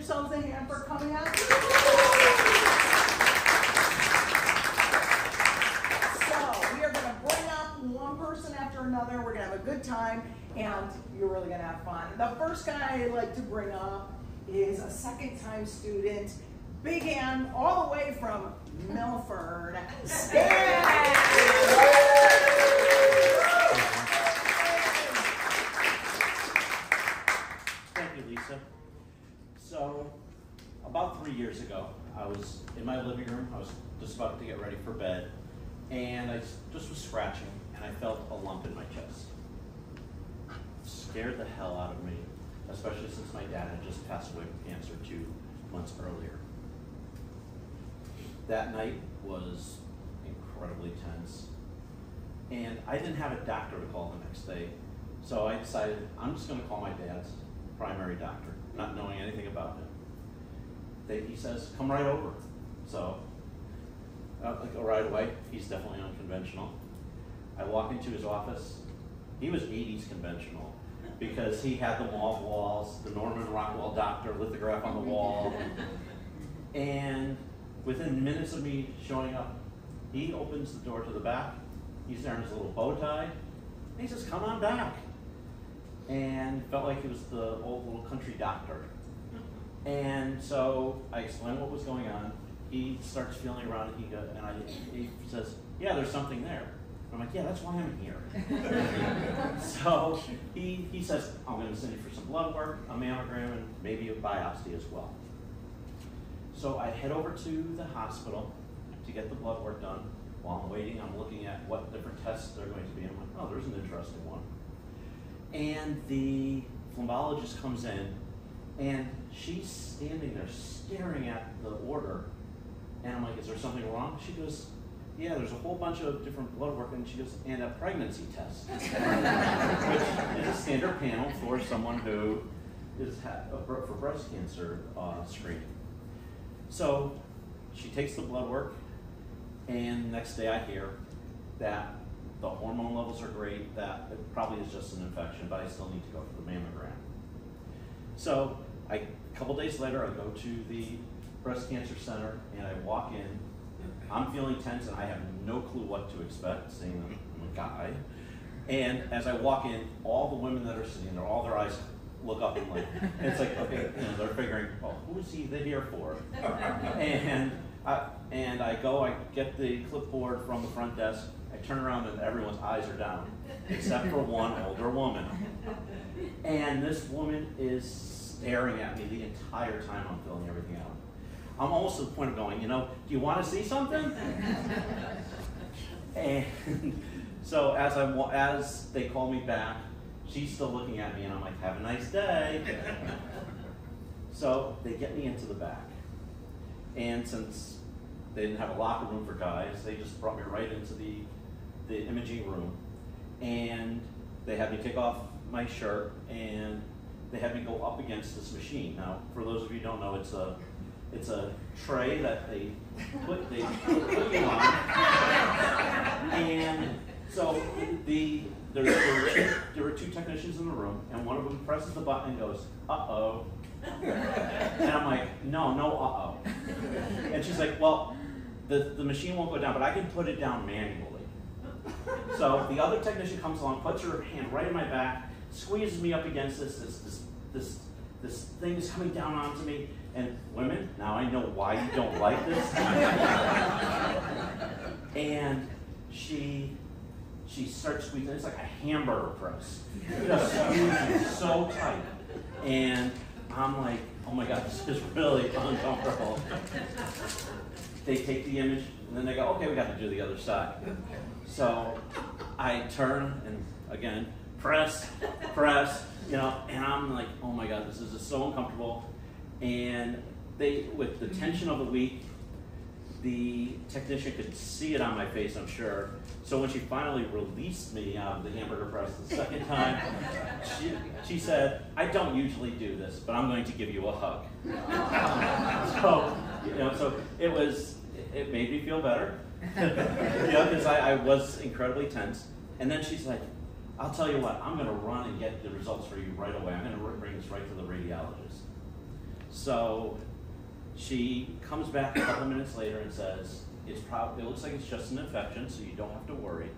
yourselves a hand for coming out. So we are going to bring up one person after another. We're going to have a good time, and you're really going to have fun. The first guy I'd like to bring up is a second-time student, big hand all the way from Milford. Stan! Lisa. So, about 3 years ago, I was in my living room. I was just about to get ready for bed, and I just was scratching, and I felt a lump in my chest. It scared the hell out of me, especially since my dad had just passed away from cancer 2 months earlier. That night was incredibly tense, and I didn't have a doctor to call the next day, so I decided I'm just going to call my dad's primary doctor, not knowing anything about him. He says, come right over. So I go right away. He's definitely unconventional. I walk into his office. He was 80s conventional because he had the mauve walls, the Norman Rockwell doctor lithograph on the wall. And within minutes of me showing up, he opens the door to the back. He's there in his little bow tie. And he says, come on back. And felt like he was the old little country doctor. And so I explained what was going on. He starts feeling around, and he says, yeah, there's something there. I'm like, yeah, that's why I'm here. So he says, I'm going to send you for some blood work, a mammogram, and maybe a biopsy as well. So I head over to the hospital to get the blood work done. While I'm waiting, I'm looking at what different tests they're going to be. I'm like, oh, there's an interesting one. And the phlebotomist comes in, and she's standing there staring at the order. And I'm like, is there something wrong? She goes, yeah, there's a whole bunch of different blood work. And she goes, and a pregnancy test, which is a standard panel for someone who is for breast cancer screening. So she takes the blood work, and the next day I hear that the hormone levels are great, that it probably is just an infection, but I still need to go for the mammogram. So a couple days later, I go to the breast cancer center, and I walk in. I'm feeling tense, and I have no clue what to expect, seeing I'm a guy. And as I walk in, all the women that are sitting there, all their eyes look up and like, and it's like, okay, they're figuring, well, who is he here for? And I go, I get the clipboard from the front desk, I turn around and everyone's eyes are down, except for one older woman. And this woman is staring at me the entire time I'm filling everything out. I'm almost to the point of going, do you want to see something? And so as they call me back, she's still looking at me, and I'm like, have a nice day. So they get me into the back. And since they didn't have a locker room for guys, they just brought me right into the imaging room. And they had me take off my shirt, and they had me go up against this machine. Now, for those of you who don't know, it's a tray that they put you on. And so there were two technicians in the room, and one of them presses the button and goes, uh-oh. And I'm like, no, uh-oh. And she's like, well, the machine won't go down, but I can put it down manually. So the other technician comes along, puts her hand right in my back, squeezes me up against this thing is coming down onto me. And women, now I know why you don't like this. And she starts squeezing. It's like a hamburger press. Just squeezing so tight. And I'm like, oh my God, this is really uncomfortable. They take the image, and then they go, okay, we got to do the other side. So I turn, and again, press, and I'm like, oh my God, this is just so uncomfortable. And with the tension of the week, the technician could see it on my face, I'm sure. So when she finally released me out of the hamburger press the second time, she said, I don't usually do this, but I'm going to give you a hug. So it made me feel better, because I was incredibly tense. And then she's like, I'll tell you what, I'm going to run and get the results for you right away. I'm going to bring this right to the radiologist. So she comes back a couple minutes later and says, it looks like it's just an infection, so you don't have to worry.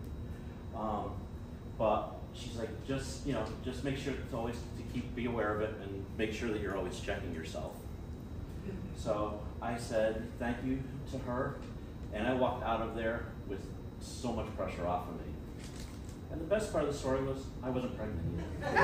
But she's like, just make sure to always be aware of it and make sure that you're always checking yourself. So I said thank you to her, and I walked out of there with so much pressure off of me. And the best part of the story was I wasn't pregnant either.